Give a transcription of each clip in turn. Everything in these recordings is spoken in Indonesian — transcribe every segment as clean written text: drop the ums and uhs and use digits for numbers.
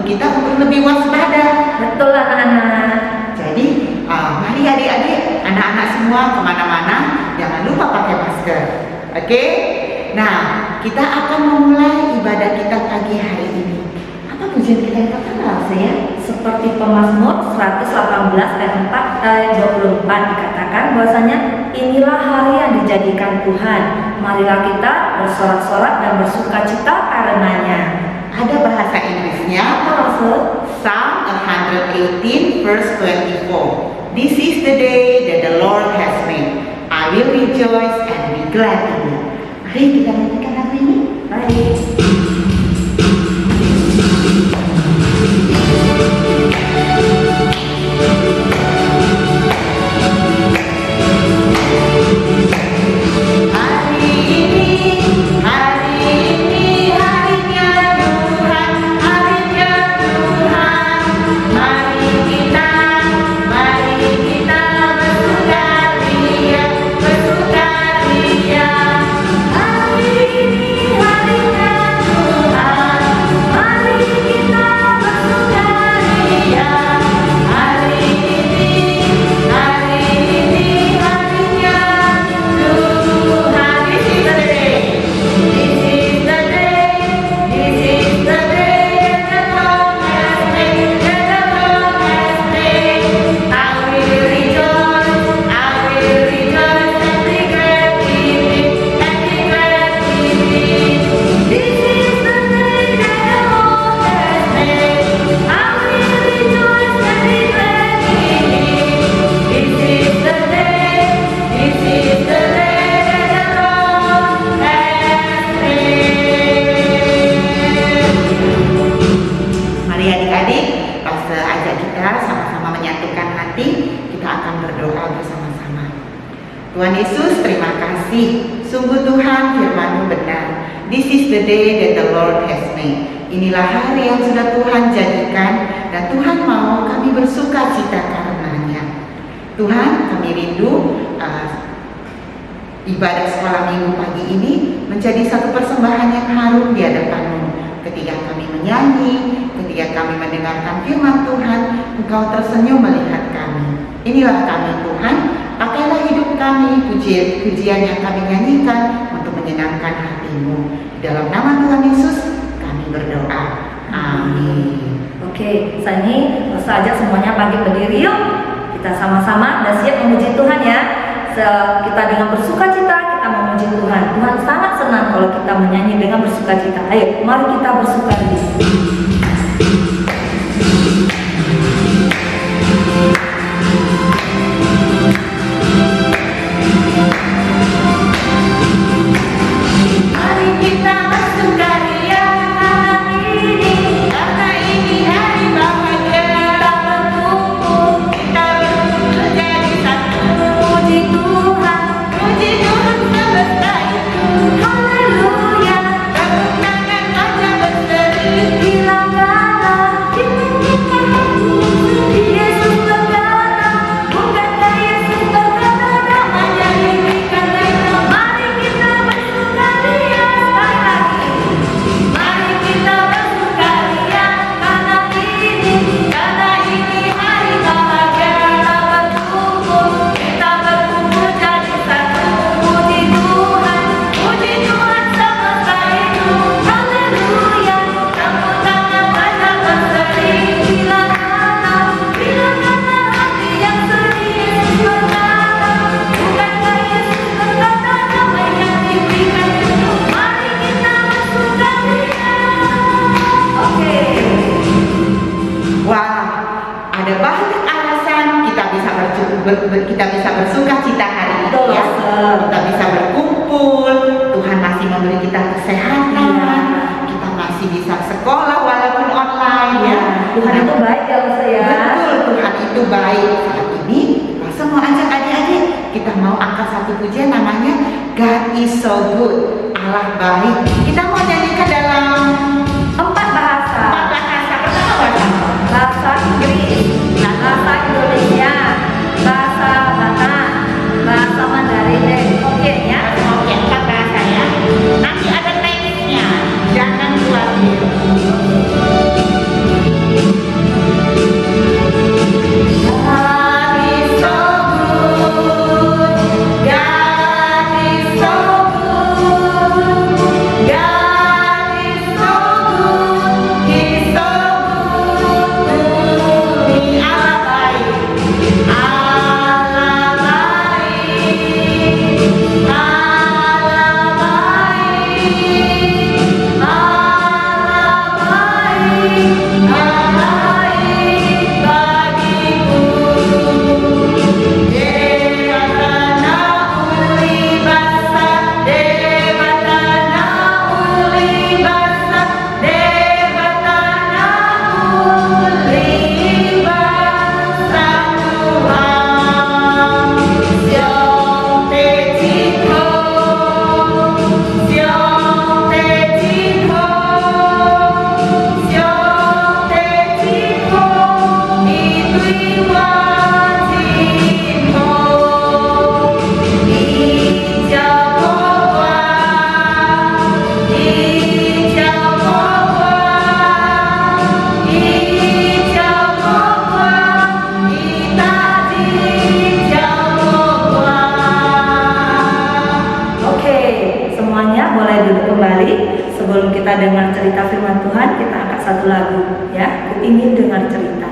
kita untuk lebih waspada. Betul anak-anak. Jadi mari adik-adik, anak-anak semua kemana-mana jangan lupa pakai masker. Oke? Nah, kita akan memulai ibadah kita pagi hari ini. Apa pujian kita yang pertama, saya? Seperti Pemazmur 118 ayat 24 dikatakan bahwasanya inilah hari yang dijadikan Tuhan. Marilah kita bersorak-sorak dan bersukacita karenanya. Ada bahasa Inggrisnya. Apa maksud? Psalm 118 verse 24. This is the day that the Lord has made. I will rejoice and be glad in it. Mari kita nyanyikan lagu ini. Baik. Tuhan Yesus, terima kasih. Sungguh Tuhan, firman-Mu benar. This is the day that the Lord has made. Inilah hari yang sudah Tuhan jadikan dan Tuhan mau kami bersuka cita karenanya. Tuhan, kami rindu ibadah sekolah minggu pagi ini menjadi satu persembahan yang harum di hadapan-Mu. Ketika kami menyanyi, ketika kami mendengarkan firman Tuhan, Engkau tersenyum melihat kami. Inilah kami Tuhan. Pakailah hidup kami, pujian yang kami nyanyikan untuk menyenangkan hati-Mu. Dalam nama Tuhan Yesus kami berdoa. Amin. Oke, Sani, saja semuanya pagi berdiri yuk. Kita sama-sama dan siap memuji Tuhan ya. Kita dengan bersukacita kita memuji Tuhan. Tuhan sangat senang kalau kita menyanyi dengan bersukacita. Ayo, mari kita bersukacita. Kita bisa bersuka cita hari ini ya. Kita bisa berkumpul, Tuhan masih memberi kita kesehatan, kita masih bisa sekolah walaupun online ya. Tuhan itu baik ya saya. Betul, Tuhan itu baik. Saat ini langsung mau ajak adik-adik, kita mau angkat satu pujian namanya God is so good, Allah baik. Kita mau nyanyikan dalam 4 bahasa. Pertama bahasa Inggris, bahasa Indonesia, bahasa Batak, bahasa Mandarin. Oke ya. Oke, 4 bahasa ya. Nanti ada nextnya, jangan khawatir. kita dengar cerita firman Tuhan, kita angkat satu lagu ya. Ku ingin dengar cerita.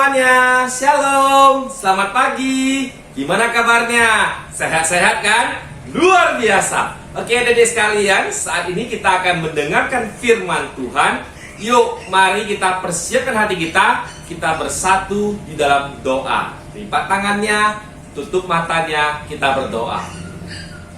semuanya, Shalom, selamat pagi. Gimana kabarnya? Sehat-sehat kan? Luar biasa. Oke adik-adik sekalian, saat ini kita akan mendengarkan firman Tuhan. Yuk, mari kita persiapkan hati kita. Kita bersatu di dalam doa. Lipat tangannya, tutup matanya, kita berdoa.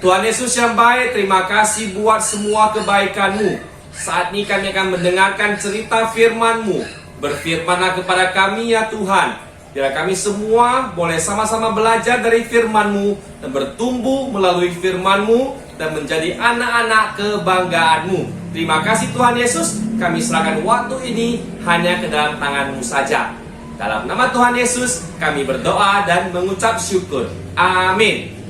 Tuhan Yesus yang baik, terima kasih buat semua kebaikan-Mu. Saat ini kami akan mendengarkan cerita firman-Mu. Berfirmanlah kepada kami ya Tuhan. Biar kami semua boleh sama-sama belajar dari firman-Mu dan bertumbuh melalui firman-Mu dan menjadi anak-anak kebanggaan-Mu. Terima kasih Tuhan Yesus. Kami serahkan waktu ini hanya ke dalam tangan-Mu saja. Dalam nama Tuhan Yesus kami berdoa dan mengucap syukur. Amin.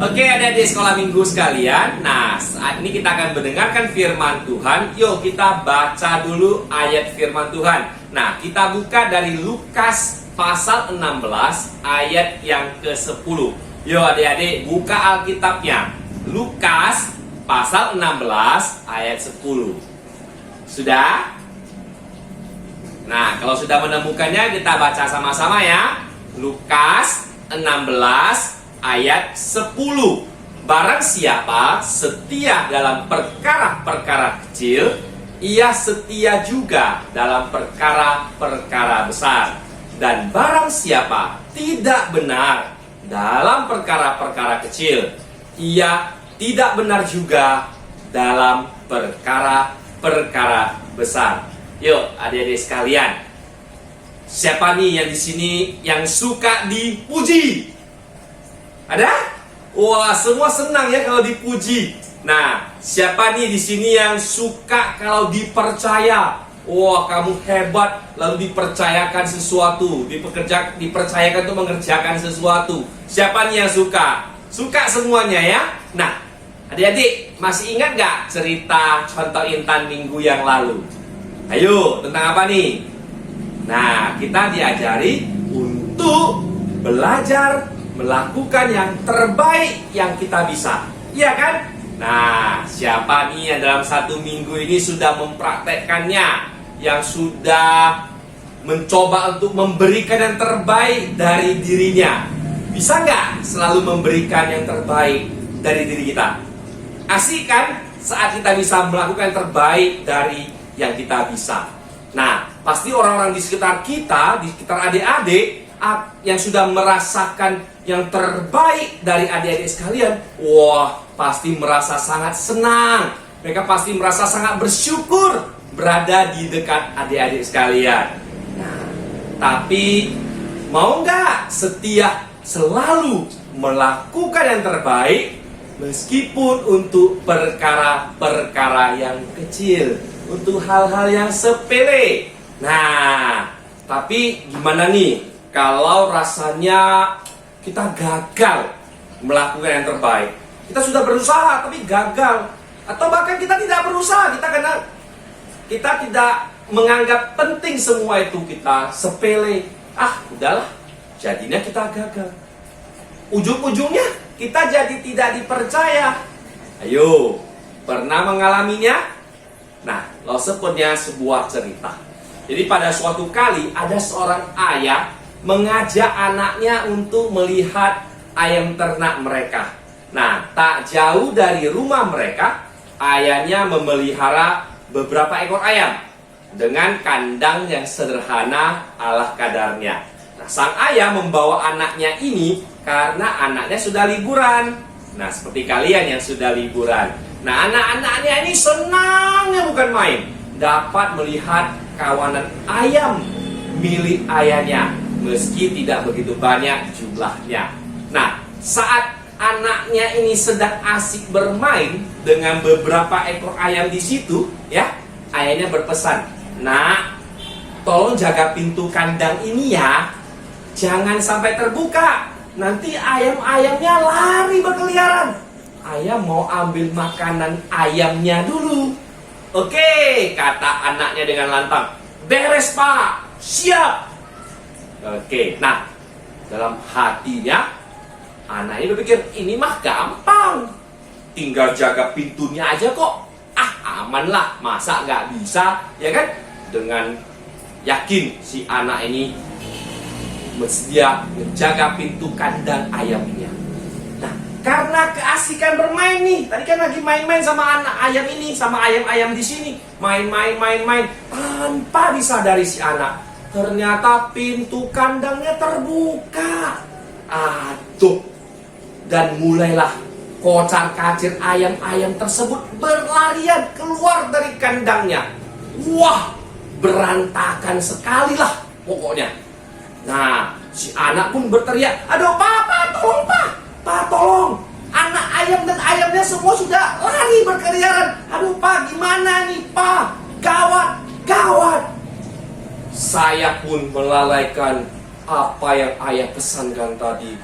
Oke adik-adik sekolah minggu sekalian. Nah, saat ini kita akan mendengarkan firman Tuhan. Yuk kita baca dulu ayat firman Tuhan. Nah, kita buka dari Lukas pasal 16 ayat yang ke-10. Yuk adik-adik buka Alkitabnya. Lukas pasal 16 ayat 10. Sudah? Nah, kalau sudah menemukannya kita baca sama-sama ya. Lukas 16 ayat 10. Barang siapa setia dalam perkara-perkara kecil, ia setia juga dalam perkara-perkara besar. Dan barang siapa tidak benar dalam perkara-perkara kecil, ia tidak benar juga dalam perkara-perkara besar. Yuk, adik-adik sekalian. Siapa nih yang di sini yang suka dipuji? Ada? Wah, semua senang ya kalau dipuji. Nah, siapa nih di sini yang suka kalau dipercaya? Wah, kamu hebat, lalu dipercayakan sesuatu, dipercayakan untuk mengerjakan sesuatu. Siapa nih yang suka? Suka semuanya ya. Nah, adik-adik masih ingat gak cerita contoh Intan minggu yang lalu? Ayo, tentang apa nih? Nah, kita diajari untuk belajar melakukan yang terbaik yang kita bisa. Iya kan? Nah, siapa nih yang dalam satu minggu ini sudah mempraktekkannya? Yang sudah mencoba untuk memberikan yang terbaik dari dirinya? Bisa nggak selalu memberikan yang terbaik dari diri kita? Asik kan? Saat kita bisa melakukan yang terbaik dari yang kita bisa. Nah, pasti orang-orang di sekitar kita, di sekitar adik-adik yang sudah merasakan yang terbaik dari adik-adik sekalian, wah, pasti merasa sangat senang. Mereka pasti merasa sangat bersyukur berada di dekat adik-adik sekalian. Nah, tapi mau nggak setia selalu melakukan yang terbaik meskipun untuk perkara-perkara yang kecil, untuk hal-hal yang sepele. Nah, tapi gimana nih kalau rasanya kita gagal melakukan yang terbaik? Kita sudah berusaha tapi gagal, atau bahkan kita tidak berusaha, kita tidak menganggap penting semua itu, kita sepele. Udahlah, jadinya kita gagal. Ujung-ujungnya kita jadi tidak dipercaya. Ayo, pernah mengalaminya? Nah, punya sebuah cerita. Jadi pada suatu kali ada seorang ayah mengajak anaknya untuk melihat ayam ternak mereka. Nah, tak jauh dari rumah mereka, ayahnya memelihara beberapa ekor ayam dengan kandang yang sederhana ala kadarnya. Nah, sang ayah membawa anaknya ini karena anaknya sudah liburan. Nah, seperti kalian yang sudah liburan. Nah, anak-anaknya ini senangnya bukan main, dapat melihat kawanan ayam milik ayahnya, meski tidak begitu banyak jumlahnya. Nah, saat anaknya ini sedang asik bermain dengan beberapa ekor ayam di situ, ya, ayahnya berpesan, "Nak, tolong jaga pintu kandang ini ya, jangan sampai terbuka. Nanti ayam-ayamnya lari berkeliaran. Ayam mau ambil makanan ayamnya dulu." "Oke," kata anaknya dengan lantang. "Beres, Pak. Siap." Oke, nah, dalam hatinya anaknya berpikir, ini mah gampang, tinggal jaga pintunya aja kok. Aman lah, masa nggak bisa, ya kan? Dengan yakin si anak ini dia menjaga pintu kandang ayamnya. Nah, karena keasikan bermain nih, tadi kan lagi main-main sama anak ayam ini, sama ayam-ayam di sini, main, tanpa disadari si anak, ternyata pintu kandangnya terbuka. Dan mulailah kocar-kacir ayam-ayam tersebut berlarian keluar dari kandangnya. Wah, berantakan sekali lah pokoknya. Nah, si anak pun berteriak, "Aduh, Pak, tolong, Pak, tolong. Anak ayam dan ayamnya semua sudah lari berkeliaran. Aduh, Pak, gimana nih, Pak? Gawat." Saya pun melalaikan apa yang ayah pesankan tadi,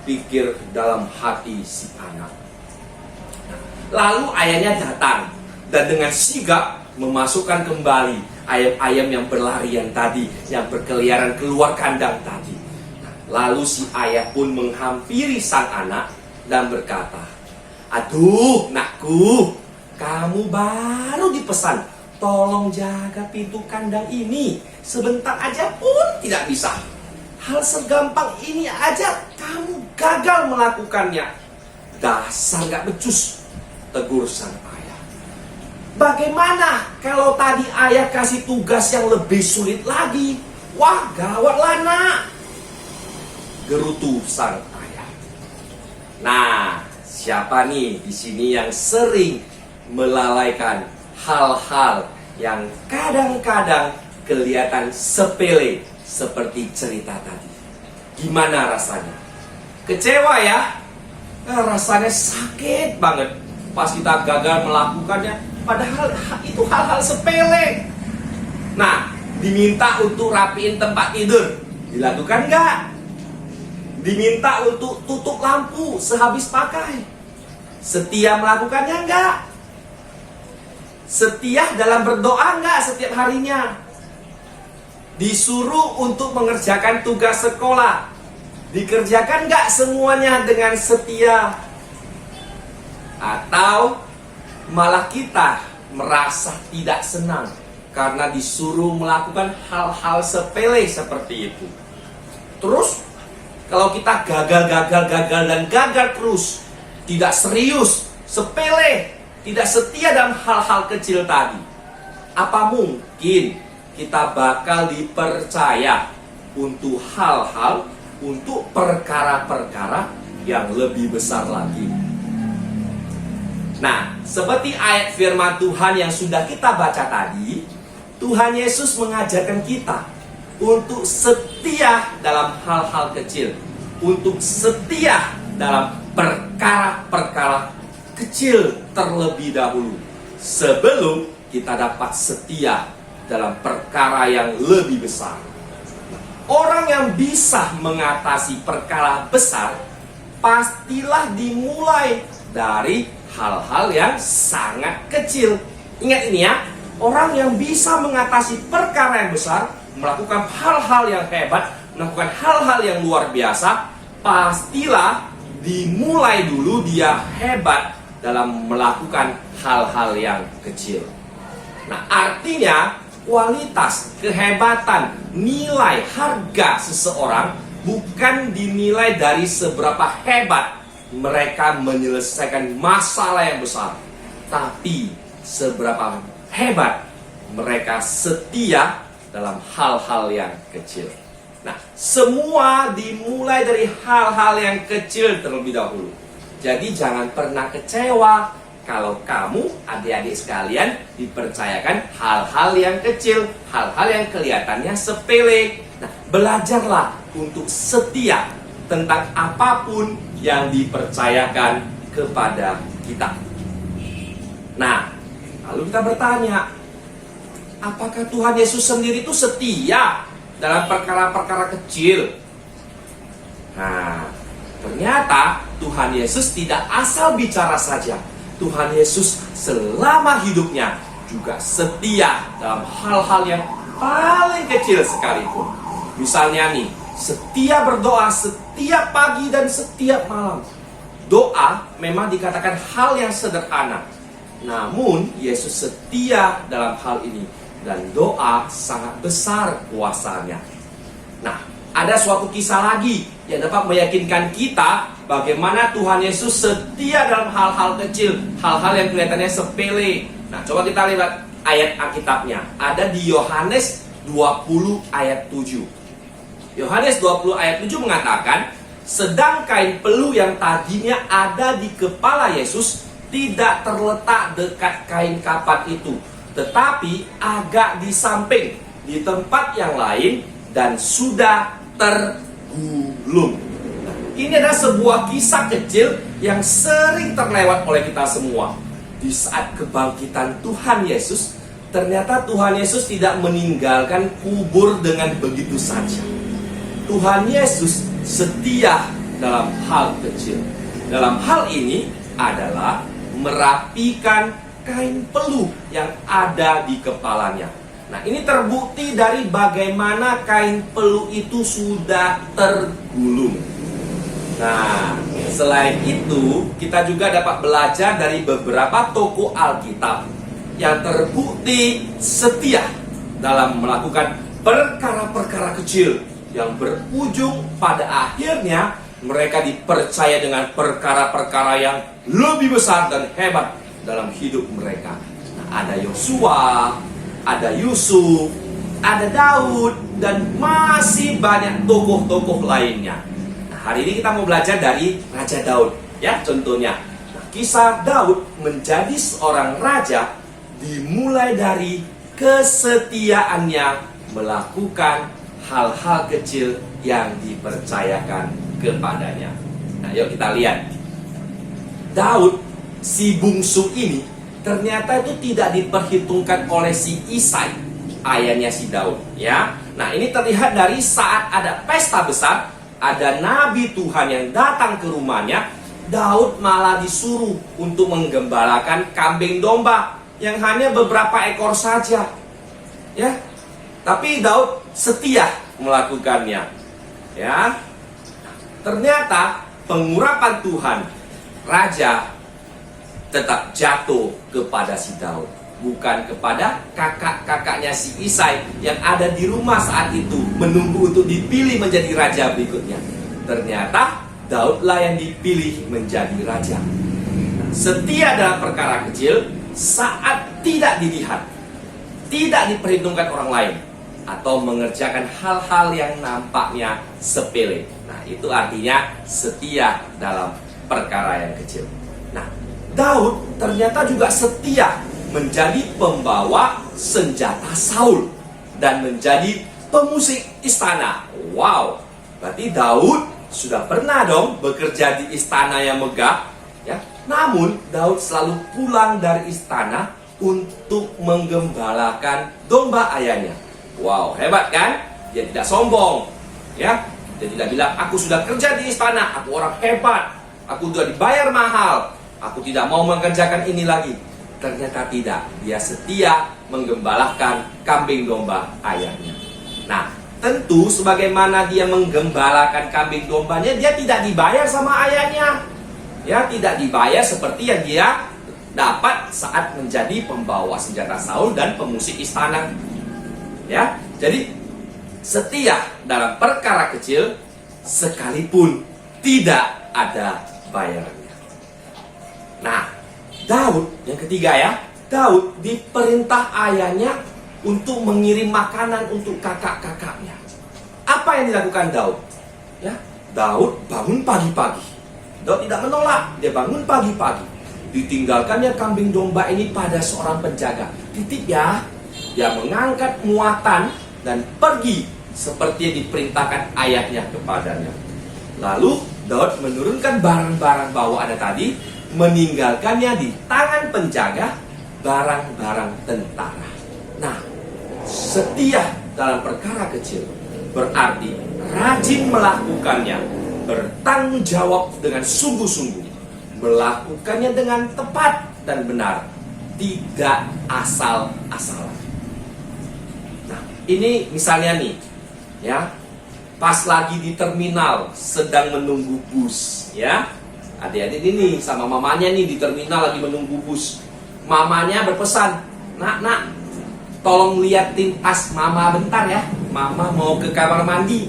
pikir dalam hati si anak. Lalu ayahnya datang dan dengan sigap memasukkan kembali ayam-ayam yang berlarian tadi, yang berkeliaran keluar kandang tadi. Lalu si ayah pun menghampiri sang anak dan berkata, "Aduh, nakku, kamu baru dipesan, tolong jaga pintu kandang ini. Sebentar aja pun tidak bisa. Hal segampang ini aja kamu gagal melakukannya. Dasar gak becus," tegur sang ayah. "Bagaimana kalau tadi ayah kasih tugas yang lebih sulit lagi? Wah, gawatlah, Nak," gerutu sang ayah. Nah, siapa nih di sini yang sering melalaikan hal-hal yang kadang-kadang kelihatan sepele seperti cerita tadi? Gimana rasanya? Kecewa ya? Rasanya sakit banget pas kita gagal melakukannya, padahal itu hal-hal sepele. Nah, diminta untuk rapiin tempat tidur, dilakukan nggak? Diminta untuk tutup lampu sehabis pakai, setia melakukannya nggak? Setia dalam berdoa nggak setiap harinya? Disuruh untuk mengerjakan tugas sekolah, dikerjakan nggak semuanya dengan setia? Atau malah kita merasa tidak senang karena disuruh melakukan hal-hal sepele seperti itu? Terus kalau kita gagal terus, tidak serius, sepele, tidak setia dalam hal-hal kecil tadi, apa mungkin kita bakal dipercaya untuk hal-hal, untuk perkara-perkara yang lebih besar lagi? Nah, seperti ayat firman Tuhan yang sudah kita baca tadi, Tuhan Yesus mengajarkan kita untuk setia dalam hal-hal kecil, untuk setia dalam perkara-perkara kecil terlebih dahulu, sebelum kita dapat setia dalam perkara yang lebih besar. Orang yang bisa mengatasi perkara besar pastilah dimulai dari hal-hal yang sangat kecil. Ingat ini ya, orang yang bisa mengatasi perkara yang besar, melakukan hal-hal yang hebat, melakukan hal-hal yang luar biasa, pastilah dimulai dulu dia hebat dalam melakukan hal-hal yang kecil. Nah, artinya kualitas, kehebatan, nilai, harga seseorang bukan dinilai dari seberapa hebat mereka menyelesaikan masalah yang besar, tapi seberapa hebat mereka setia dalam hal-hal yang kecil. Nah, semua dimulai dari hal-hal yang kecil terlebih dahulu. Jadi jangan pernah kecewa kalau kamu, adik-adik sekalian, dipercayakan hal-hal yang kecil, hal-hal yang kelihatannya sepele. Nah, belajarlah untuk setia tentang apapun yang dipercayakan kepada kita. Nah, lalu kita bertanya, apakah Tuhan Yesus sendiri itu setia dalam perkara-perkara kecil? Nah, ternyata Tuhan Yesus tidak asal bicara saja. Tuhan Yesus selama hidupnya juga setia dalam hal-hal yang paling kecil sekalipun. Misalnya nih, setia berdoa setiap pagi dan setiap malam. Doa memang dikatakan hal yang sederhana, namun Yesus setia dalam hal ini, dan doa sangat besar kuasanya. Nah, ada suatu kisah lagi yang dapat meyakinkan kita bagaimana Tuhan Yesus setia dalam hal-hal kecil, hal-hal yang kelihatannya sepele. Nah, coba kita lihat ayat Alkitabnya. Ada di Yohanes 20 ayat 7. Yohanes 20 ayat 7 mengatakan, sedang kain peluh yang tadinya ada di kepala Yesus tidak terletak dekat kain kapan itu, tetapi agak di samping, di tempat yang lain, dan sudah tergulung. Ini adalah sebuah kisah kecil yang sering terlewat oleh kita semua. Di saat kebangkitan Tuhan Yesus, ternyata Tuhan Yesus tidak meninggalkan kubur dengan begitu saja. Tuhan Yesus setia dalam hal kecil. Dalam hal ini adalah merapikan kain peluh yang ada di kepalanya. Nah, ini terbukti dari bagaimana kain peluh itu sudah tergulung. Nah, selain itu, kita juga dapat belajar dari beberapa tokoh Alkitab yang terbukti setia dalam melakukan perkara-perkara kecil yang berujung pada akhirnya mereka dipercaya dengan perkara-perkara yang lebih besar dan hebat dalam hidup mereka. Nah, ada Yosua, ada Yusuf, ada Daud, dan masih banyak tokoh-tokoh lainnya. Nah, hari ini kita mau belajar dari Raja Daud, ya, contohnya. Nah, kisah Daud menjadi seorang raja dimulai dari kesetiaannya melakukan hal-hal kecil yang dipercayakan kepadanya. Nah, yuk kita lihat. Daud, si bungsu ini, ternyata itu tidak diperhitungkan oleh si Isai, ayahnya si Daud, ya. Nah, ini terlihat dari saat ada pesta besar, ada nabi Tuhan yang datang ke rumahnya, Daud malah disuruh untuk menggembalakan kambing domba yang hanya beberapa ekor saja, ya. Tapi Daud setia melakukannya, ya. Ternyata pengurapan Tuhan, raja tetap jatuh kepada si Daud, bukan kepada kakak-kakaknya si Isai yang ada di rumah saat itu menunggu untuk dipilih menjadi raja berikutnya. Ternyata Daudlah yang dipilih menjadi raja. Setia dalam perkara kecil saat tidak dilihat, tidak diperhitungkan orang lain, atau mengerjakan hal-hal yang nampaknya sepele. Nah, itu artinya setia dalam perkara yang kecil. Nah, Daud ternyata juga setia menjadi pembawa senjata Saul dan menjadi pemusik istana. Wow, berarti Daud sudah pernah dong bekerja di istana yang megah, ya. Namun Daud selalu pulang dari istana untuk menggembalakan domba ayahnya. Wow, hebat kan? Dia tidak sombong, ya. Dia tidak bilang, aku sudah kerja di istana, aku orang hebat, aku sudah dibayar mahal, aku tidak mau mengerjakan ini lagi. Ternyata tidak, dia setia menggembalakan kambing domba ayahnya. Nah, tentu sebagaimana dia menggembalakan kambing dombanya, dia tidak dibayar sama ayahnya. Ya, tidak dibayar seperti yang dia dapat saat menjadi pembawa senjata Saul dan pemusik istana. Ya, jadi setia dalam perkara kecil sekalipun tidak ada bayarannya. Nah, Daud yang ketiga ya, Daud diperintah ayahnya untuk mengirim makanan untuk kakak-kakaknya. Apa yang dilakukan Daud? Ya, Daud bangun pagi-pagi. Daud tidak menolak, dia bangun pagi-pagi. Ditinggalkannya kambing domba ini pada seorang penjaga. Titip ya, dia mengangkat muatan dan pergi seperti yang diperintahkan ayahnya kepadanya. Lalu Daud menurunkan barang-barang bawaan tadi, meninggalkannya di tangan penjaga barang-barang tentara. Nah, setia dalam perkara kecil berarti rajin melakukannya, bertanggung jawab dengan sungguh-sungguh, melakukannya dengan tepat dan benar, tidak asal-asalan. Nah, ini misalnya nih, ya, pas lagi di terminal sedang menunggu bus, ya. Adik-adik ini sama mamanya nih di terminal lagi menunggu bus. Mamanya berpesan, nak, tolong liatin tas mama bentar ya. Mama mau ke kamar mandi.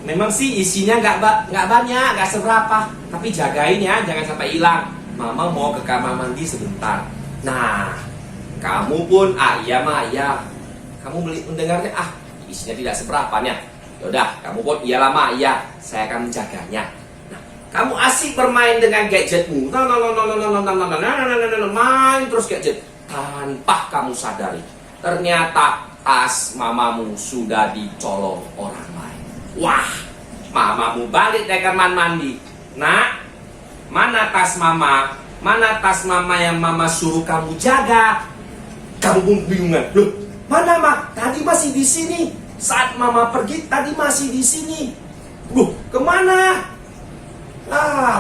Memang sih isinya nggak banyak, nggak seberapa, tapi jagain ya, jangan sampai hilang. Mama mau ke kamar mandi sebentar. Nah, kamu pun, iya ma, iya. Kamu mendengarnya, isinya tidak seberapa nih. Yaudah, kamu pun iyalah ma, iya, saya akan menjaganya. Nah, kamu asik bermain dengan gadgetmu, main terus gadget tanpa kamu sadari. Ternyata tas mamamu sudah dicolong orang lain. Wah, mamamu balik dari kamar mandi. Nak, mana tas mama? Mana tas mama yang mama suruh kamu jaga? Kamu pun bingungan. Loh, mana mak? Tadi masih di sini. Saat mama pergi, tadi masih di sini. Loh, kemana?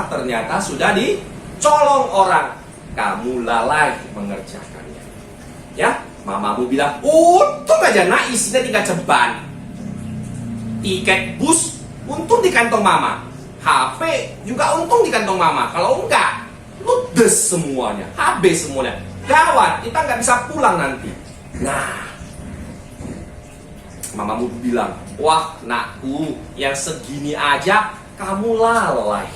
Ternyata sudah dicolong orang. Kamu lalai mengerjakannya. Ya, mamamu bilang, untung aja nak isinya 3 ceban. Tiket bus untung di kantong mama. HP juga untung di kantong mama. Kalau enggak, ludes semuanya, habis semuanya. Gawat, kita nggak bisa pulang nanti. Nah, mamamu bilang, wah nakku, yang segini aja kamu lalai,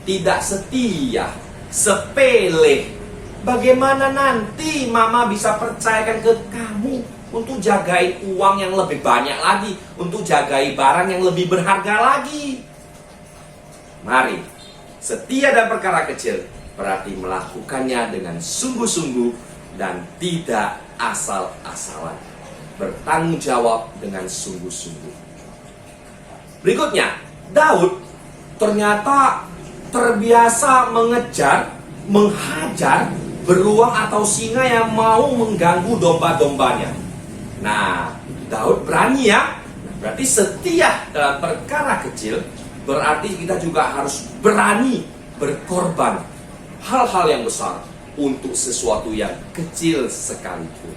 tidak setia, sepele. Bagaimana nanti mama bisa percayakan ke kamu untuk jagain uang yang lebih banyak lagi, untuk jagai barang yang lebih berharga lagi? Mari, setia dalam perkara kecil berarti melakukannya dengan sungguh-sungguh dan tidak asal-asalan. Bertanggung jawab dengan sungguh-sungguh. Berikutnya, Daud ternyata terbiasa mengejar, menghajar beruang atau singa yang mau mengganggu domba-dombanya. Nah, Daud berani ya. Berarti setia dalam perkara kecil berarti kita juga harus berani berkorban hal-hal yang besar untuk sesuatu yang kecil sekalipun.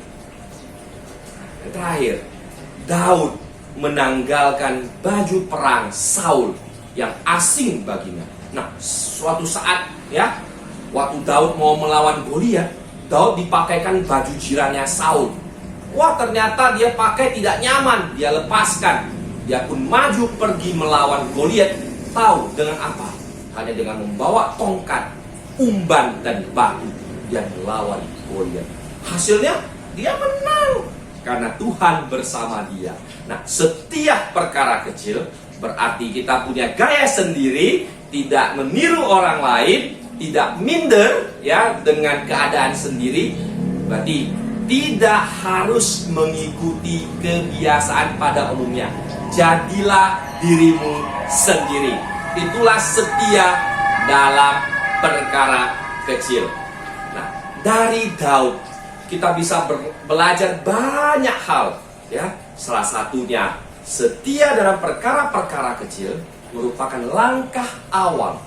Yang terakhir, Daud menanggalkan baju perang Saul yang asing baginya. Nah, suatu saat ya, waktu Daud mau melawan Goliat, Daud dipakaikan baju jirannya Saul. Wah, ternyata dia pakai tidak nyaman, dia lepaskan. Dia pun maju pergi melawan Goliat. Tahu dengan apa? Hanya dengan membawa tongkat, umban dan batu yang melawan Goliat. Hasilnya dia menang karena Tuhan bersama dia. Nah, setiap perkara kecil berarti kita punya gaya sendiri, tidak meniru orang lain, tidak minder ya dengan keadaan sendiri. Berarti tidak harus mengikuti kebiasaan pada umumnya. Jadilah dirimu sendiri. Itulah setia dalam perkara kecil. Nah, dari Daud kita bisa belajar banyak hal, ya. Salah satunya, setia dalam perkara-perkara kecil merupakan langkah awal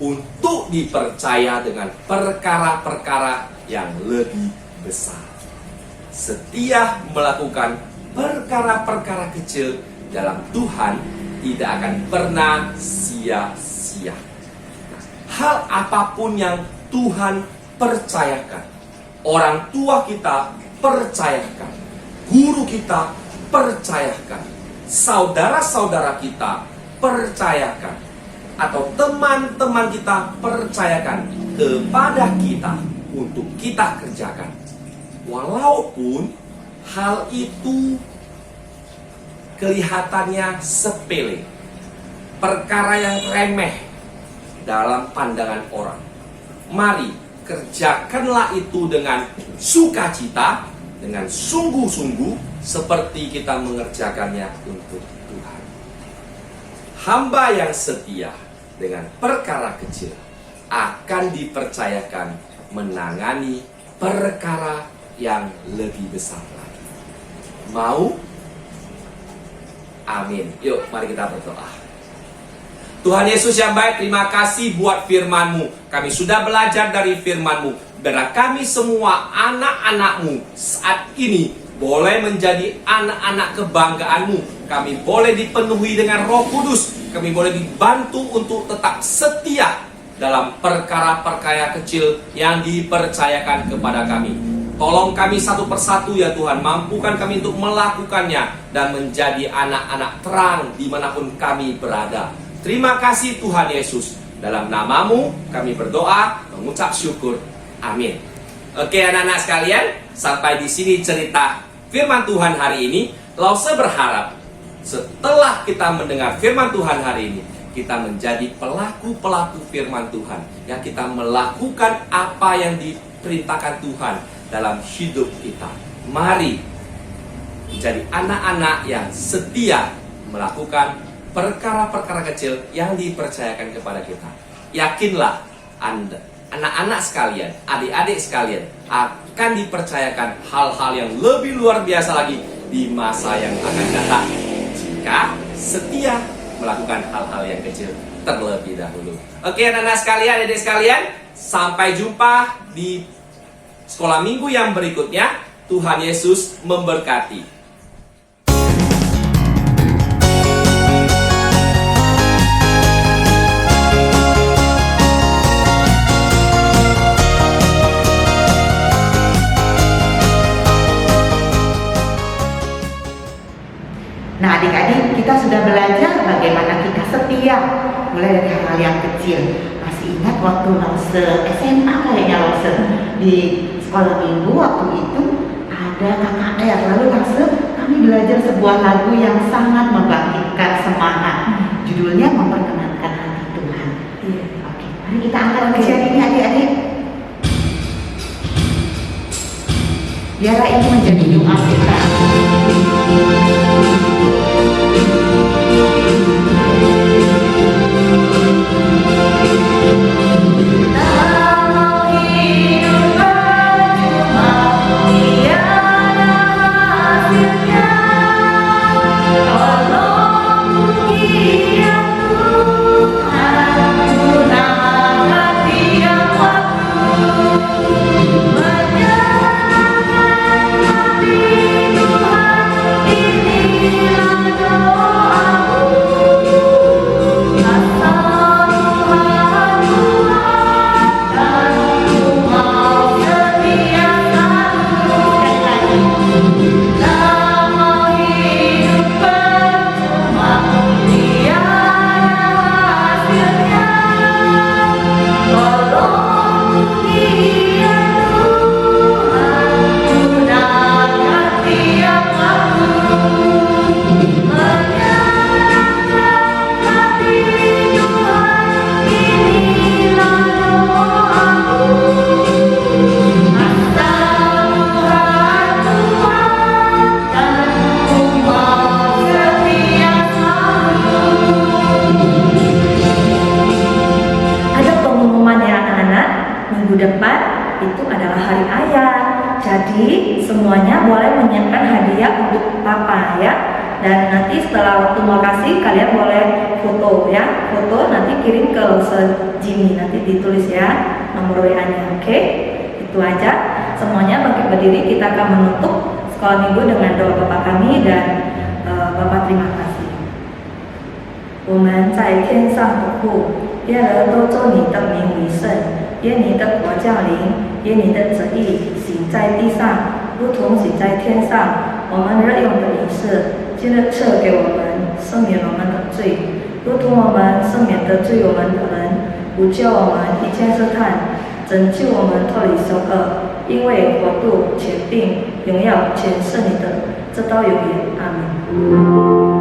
untuk dipercaya dengan perkara-perkara yang lebih besar. Setia melakukan perkara-perkara kecil dalam Tuhan tidak akan pernah sia-sia. Hal apapun yang Tuhan percayakan, orang tua kita percayakan, guru kita percayakan, saudara-saudara kita percayakan, atau teman-teman kita percayakan kepada kita untuk kita kerjakan. Walaupun hal itu kelihatannya sepele, perkara yang remeh dalam pandangan orang, mari kerjakanlah itu dengan sukacita, dengan sungguh-sungguh, seperti kita mengerjakannya untuk Tuhan. Hamba yang setia dengan perkara kecil akan dipercayakan menangani perkara yang lebih besar lagi. Mau? Amin. Yuk, mari kita berdoa. Tuhan Yesus yang baik, terima kasih buat firman-Mu. Kami sudah belajar dari firman-Mu. Biarlah kami semua anak-anak-Mu saat ini boleh menjadi anak-anak kebanggaan-Mu. Kami boleh dipenuhi dengan Roh Kudus. Kami boleh dibantu untuk tetap setia dalam perkara-perkara kecil yang dipercayakan kepada kami. Tolong kami satu persatu ya Tuhan, mampukan kami untuk melakukannya dan menjadi anak-anak terang dimanapun kami berada. Terima kasih Tuhan Yesus. Dalam nama-Mu kami berdoa, mengucap syukur. Amin. Oke anak-anak sekalian, sampai di sini cerita firman Tuhan hari ini. Lause berharap setelah kita mendengar firman Tuhan hari ini, kita menjadi pelaku-pelaku firman Tuhan, yang kita melakukan apa yang diperintahkan Tuhan dalam hidup kita. Mari menjadi anak-anak yang setia melakukan perkara-perkara kecil yang dipercayakan kepada kita. Yakinlah Anda, anak-anak sekalian, adik-adik sekalian, akan dipercayakan hal-hal yang lebih luar biasa lagi di masa yang akan datang jika setia melakukan hal-hal yang kecil terlebih dahulu. Oke anak-anak sekalian, adik sekalian, sampai jumpa di sekolah minggu yang berikutnya. Tuhan Yesus memberkati. Nah adik-adik, kita sudah belajar bagaimana kita setia mulai dari hal-hal yang kecil. Masih ingat waktu Lause SMA kayaknya Lause di sekolah minggu waktu itu ada KKR, lalu Lause kami belajar sebuah lagu yang sangat membangkitkan semangat. Judulnya Memperkenankan Hati Tuhan. Oke, mari kita angkat pujian ini adik-adik. Biarlah ini menjadi doa kita. Menyenangkan hati Tuhan ini. depan itu adalah hari ayah. Jadi semuanya boleh menyiapkan hadiah untuk papa ya. Dan nanti setelah waktu mau kasih, kalian boleh foto ya. Foto nanti kirim ke Lause Jimmy, nanti ditulis ya nomor WA-nya. Oke? Itu aja. Semuanya bangkit berdiri, kita akan menutup sekolah minggu dengan doa Bapa kami dan Bapak terima kasih. 我们在天上的父，愿人都尊你的名为圣，愿你的国降临，愿你的旨意行在地上，如同行在天上。我们日用的饮食，今日赐给我们，赦免我们的罪，如同我们赦免得罪我们的人，不叫我们一切试探，拯救我们脱离凶恶。因为国度、权柄、荣耀全是你的，直到永远。阿门。